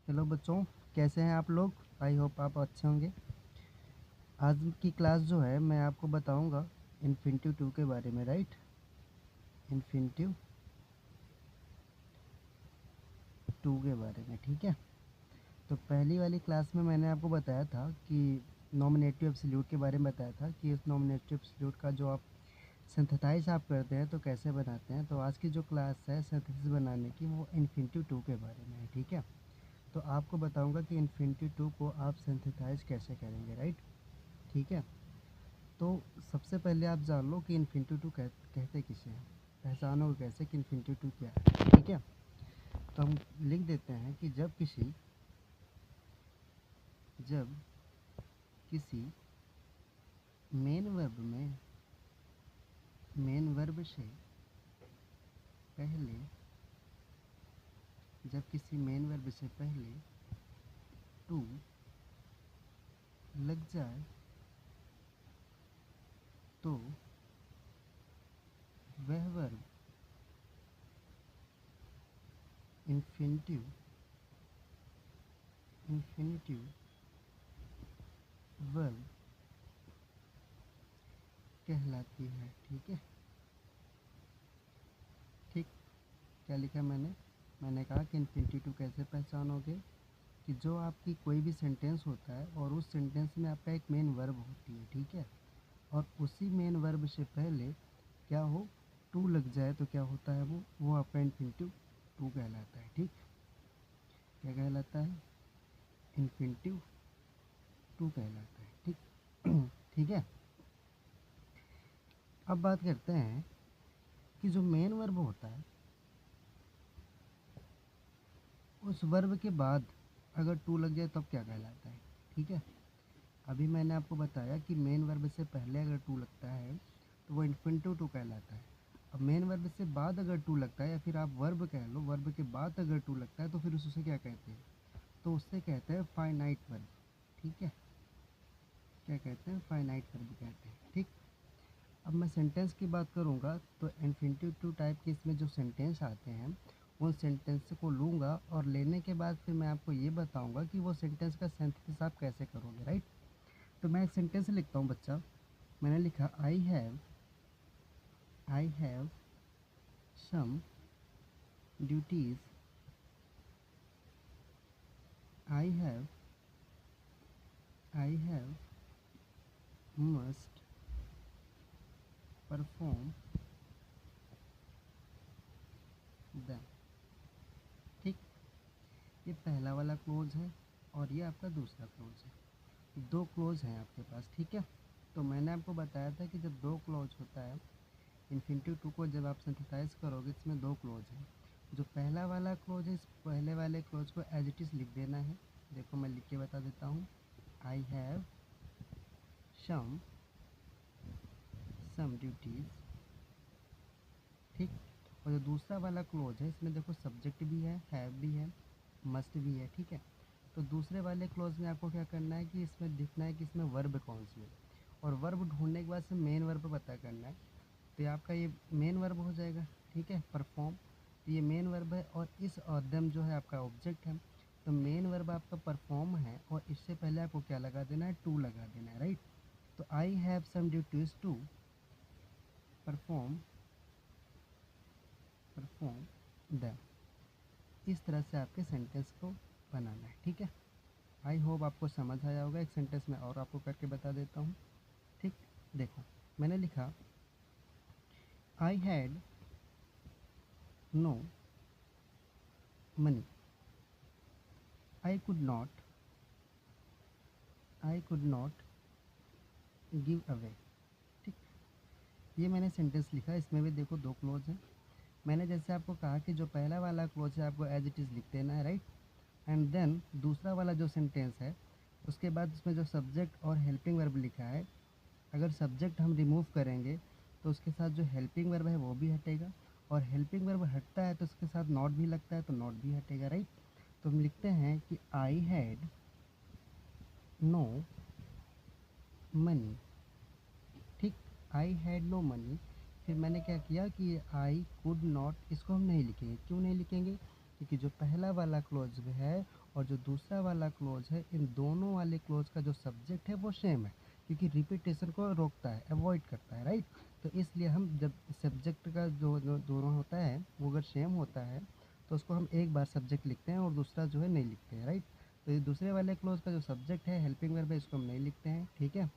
Hello बच्चों, कैसे हैं आप लोग। आई होप आप अच्छे होंगे। आज की क्लास जो है मैं आपको बताऊंगा इन्फिनिटिव टू के बारे में, राइट। इन्फिनिटिव टू के बारे में, ठीक है। तो पहली वाली क्लास में मैंने आपको बताया था कि नॉमिनेटिव एब्सोल्यूट के बारे में बताया था कि इस नॉमिनेटिव एब्सोल्यूट का जो आप सिंथेसाइज आप करते हैं तो कैसे बनाते हैं। तो आज की जो क्लास है सिंथेसिस बनाने की वो इन्फिनिटिव टू के बारे में है, ठीक है। तो आपको बताऊंगा कि इन्फिनिटिव टू को आप सिंथेसाइज कैसे करेंगे, राइट, ठीक है। तो सबसे पहले आप जान लो कि इन्फिनिटी टू कहते किसे हैं, पहचानोगे कैसे कि इन्फिनिटी टू क्या है, ठीक है। तो हम लिख देते हैं कि जब किसी मेन वर्ब से पहले टू लग जाए तो वह वर्ब इन्फिनिटिव वर्ब कहलाती है, ठीक है। ठीक, क्या लिखा मैंने कहा कि इन्फिनिटी टू कैसे पहचानोगे कि जो आपकी कोई भी सेंटेंस होता है और उस सेंटेंस में आपका एक मेन वर्ब होती है, ठीक है। और उसी मेन वर्ब से पहले क्या हो, टू लग जाए तो क्या होता है, वो आपका इन्फिनिटिव टू कहलाता है, ठीक। क्या कहलाता है, इन्फिनिटिव टू कहलाता है, ठीक। ठीक है। अब बात करते हैं कि जो मेन वर्ब होता है उस वर्ब के बाद अगर टू लग जाए तब क्या कहलाता है, ठीक है। अभी मैंने आपको बताया कि मेन वर्ब से पहले अगर टू लगता है तो वो इन्फिनिटिव टू कहलाता है। अब मेन वर्ब से बाद अगर टू लगता है या फिर आप वर्ब कह लो, वर्ब के बाद अगर टू लगता है तो फिर उसे क्या कहते हैं, तो उससे कहते हैं फाइनाइट वर्ब, ठीक है। क्या कहते हैं, फाइनाइट वर्ब कहते हैं, ठीक। अब मैं सेंटेंस की बात करूँगा तो इन्फिनिटिव टू टाइप के इसमें जो सेंटेंस आते हैं उन सेंटेंस को लूँगा और लेने के बाद फिर मैं आपको ये बताऊँगा कि वो सेंटेंस का सिंथेसिस आप कैसे करोगे, राइट। तो मैं एक सेंटेंस लिखता हूँ बच्चा। मैंने लिखा I have some duties I have must perform them, ठीक। ये पहला वाला क्लोज है और ये आपका दूसरा क्लोज है, दो क्लोज हैं आपके पास, ठीक है। तो मैंने आपको बताया था कि जब दो क्लोज होता है इन्फिनिटिव टू को जब आप सिंथेसाइज करोगे इसमें दो क्लोज हैं। जो पहला वाला क्लोज है इस पहले वाले क्लोज को एज इट इज़ लिख देना है। देखो मैं लिख के बता देता हूँ, आई हैव सम ड्यूटीज़, ठीक। और जो दूसरा वाला क्लोज है इसमें देखो सब्जेक्ट भी है, हैव भी है, मस्ट भी है, ठीक है। तो दूसरे वाले क्लोज में आपको क्या करना है कि इसमें देखना है कि इसमें वर्ब कौन सी है और वर्ब ढूंढने के बाद से मेन वर्ब पता करना है। तो ये आपका ये मेन वर्ब हो जाएगा, ठीक है, परफॉर्म। तो ये मेन वर्ब है और इस ऑदम जो है आपका ऑब्जेक्ट है। तो मेन वर्ब आपका परफॉर्म है और इससे पहले आपको क्या लगा देना है, टू लगा देना है, राइट। तो I have some duties to perform them. इस तरह से आपके सेंटेंस को बनाना है, ठीक है। आई होप आपको समझ आया होगा। एक सेंटेंस में और आपको करके बता देता हूँ, ठीक। देखो मैंने लिखा I had no money I could not give away, ठीक। ये मैंने सेंटेंस लिखा, इसमें भी देखो दो क्लोज हैं। मैंने जैसे आपको कहा कि जो पहला वाला क्लोज है आपको एज इट इज़ लिख देना है, राइट। एंड देन दूसरा वाला जो सेंटेंस है उसके बाद उसमें जो सब्जेक्ट और हेल्पिंग वर्ब लिखा है, अगर सब्जेक्ट हम रिमूव करेंगे तो उसके साथ जो हेल्पिंग वर्ब है वो भी हटेगा और हेल्पिंग वर्ब हटता है तो उसके साथ नॉट भी लगता है तो नॉट भी हटेगा, राइट। तो हम लिखते हैं कि आई हैड नो मनी, ठीक। I had no money. फिर मैंने क्या किया कि आई कुड नॉट, इसको हम नहीं लिखेंगे। क्यों नहीं लिखेंगे, क्योंकि जो पहला वाला क्लोज है और जो दूसरा वाला क्लोज है, इन दोनों वाले क्लोज का जो सब्जेक्ट है वो सेम है, क्योंकि रिपीटेशन को रोकता है, अवॉइड करता है, राइट। तो इसलिए हम जब सब्जेक्ट का जो दोनों होता है वो अगर सेम होता है तो उसको हम एक बार सब्जेक्ट लिखते हैं और दूसरा जो है नहीं लिखते हैं, राइट। तो ये दूसरे वाले क्लोज का जो सब्जेक्ट है हेल्पिंग वर्ब है, इसको हम नहीं लिखते हैं, ठीक है।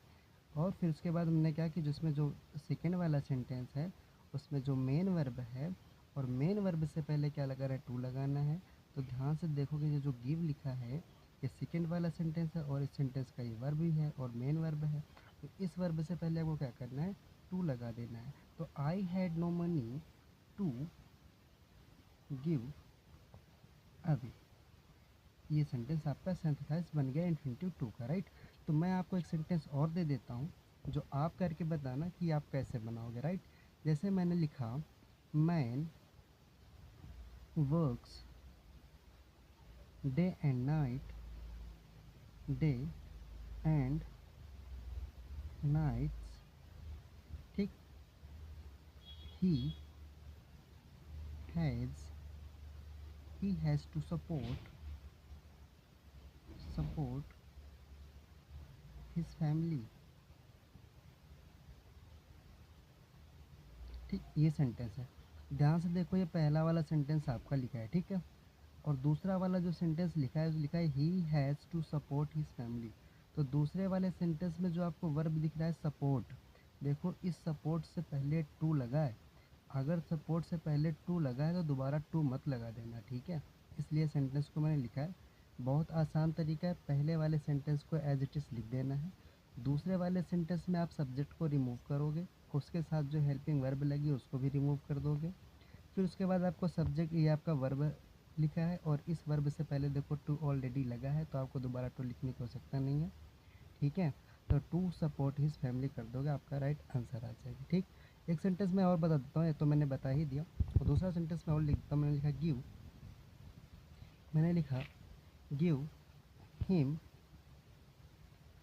और फिर उसके बाद हमने क्या कि जिसमें जो सेकेंड वाला सेंटेंस है उसमें जो मेन वर्ब है, और मेन वर्ब से पहले क्या लगा रहा है, टू लगाना है। तो ध्यान से देखोगे ये जो गिव लिखा है ये सेकेंड वाला सेंटेंस है और इस सेंटेंस का ये वर्ब भी है और मेन वर्ब है। तो इस वर्ब से पहले आपको क्या करना है, टू लगा देना है। तो I had no money to give away, ये सेंटेंस आपका सिंथेसाइज बन गया इन्फिनिटिव टू का, राइट। तो मैं आपको एक सेंटेंस और दे देता हूँ जो आप करके बताना कि आप कैसे बनाओगे, राइट। जैसे मैंने लिखा man works day and night, day and nights, ठीक। He has he has to support his family, ठीक। ये सेंटेंस है, ध्यान से देखो, ये पहला वाला सेंटेंस आपका लिखा है, ठीक है। और दूसरा वाला जो सेंटेंस लिखा है लिखा है ही has to support his family. तो दूसरे वाले सेंटेंस में जो आपको वर्ब दिख रहा है सपोर्ट, देखो इस सपोर्ट से पहले टू लगा है। अगर सपोर्ट से पहले टू लगा है तो दोबारा टू मत लगा देना, ठीक है। इसलिए सेंटेंस को मैंने लिखा है, बहुत आसान तरीका है। पहले वाले सेंटेंस को एज इट इज़ लिख देना है, दूसरे वाले सेंटेंस में आप सब्जेक्ट को रिमूव करोगे, उसके साथ जो हेल्पिंग वर्ब लगी उसको भी रिमूव कर दोगे। फिर उसके बाद आपको सब्जेक्ट, ये आपका वर्ब लिखा है और इस वर्ब से पहले देखो टू ऑलरेडी लगा है, तो आपको दोबारा टू लिखने की आवश्यकता नहीं है, ठीक है। तो टू सपोर्ट हिज फैमिली कर दोगे, आपका राइट आंसर आ जाएगा, ठीक। एक सेंटेंस मैं और बता देता हूँ, ये तो मैंने बता ही दिया। और दूसरा सेंटेंस मैं और लिखता हूँ, मैंने लिखा गिव, मैंने लिखा गिव हिम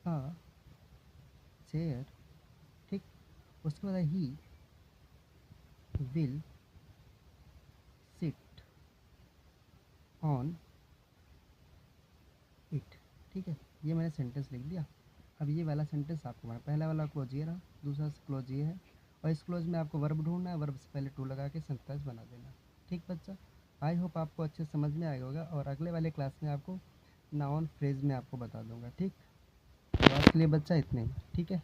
अ चेयर, ठीक। उसके बाद he will sit on it, ठीक है। ये मैंने सेंटेंस लिख दिया। अब ये वाला सेंटेंस आपको बना, पहला वाला क्लोज ये रहा, दूसरा क्लोज ये है, और इस क्लोज में आपको वर्ब ढूंढना है, वर्ब से पहले टू लगा के सेंटेंस बना देना, ठीक बच्चा। आई होप आपको अच्छे समझ में आएगा होगा, और अगले वाले क्लास में आपको नाउन फ्रेज में आपको बता दूंगा, ठीक। तो आज के लिए बच्चा इतने ही, ठीक है।